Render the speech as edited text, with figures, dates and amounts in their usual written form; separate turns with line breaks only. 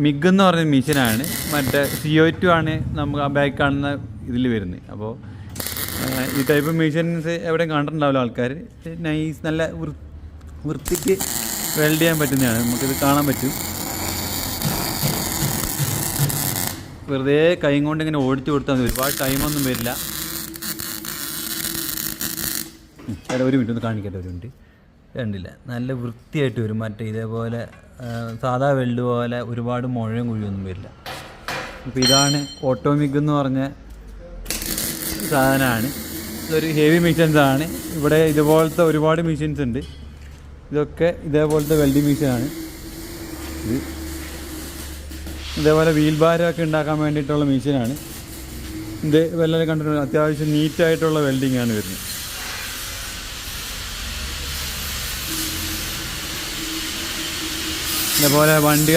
MiG എന്ന് പറഞ്ഞ മെഷീനാണ്. മറ്റേ CO2 ആണ് നമുക്ക് ആ ബാക്ക് കാണുന്ന ഇതിൽ വരുന്നത്. അപ്പോൾ ഈ ടൈപ്പ് മെഷീൻസ് എവിടെയും കണ്ടിട്ടുണ്ടാവില്ല ആൾക്കാർ. നൈസ്, നല്ല വൃത്തിക്ക് വെൽഡ് ചെയ്യാൻ പറ്റുന്നതാണ്. നമുക്കിത് കാണാൻ പറ്റും. വെറുതെ കൈ കൊണ്ട് ഇങ്ങനെ ഓടിച്ചു കൊടുത്താൽ മതി, ഒരുപാട് ടൈമൊന്നും വരില്ല. ഒരു മിനിറ്റ് ഒന്ന് കാണിക്കട്ടെ, ഒരു മിനിറ്റ്. കണ്ടില്ല, നല്ല വൃത്തിയായിട്ട് വരും. മറ്റേ ഇതേപോലെ സാധാ വെൽഡ് പോലെ ഒരുപാട് മുഴയും കുഴിയൊന്നും വരില്ല. അപ്പോൾ ഇതാണ് ഓട്ടോമിക് എന്ന് പറഞ്ഞ സാധനമാണ്. ഇതൊരു ഹെവി മെഷീൻസാണ്. ഇവിടെ ഇതുപോലത്തെ ഒരുപാട് മെഷീൻസ് ഉണ്ട്. ഇതൊക്കെ ഇതേപോലത്തെ വെൽഡിങ് മെഷീനാണ്. ഇത് ഇതേപോലെ വീൽ ബാരൊക്കെ ഉണ്ടാക്കാൻ വേണ്ടിയിട്ടുള്ള മെഷീനാണ്. ഇത് വല്ലതും കണ്ടിട്ടുണ്ട്. അത്യാവശ്യം നീറ്റായിട്ടുള്ള വെൽഡിങ് ആണ് വരുന്നത്. ഇതേപോലെ വണ്ടി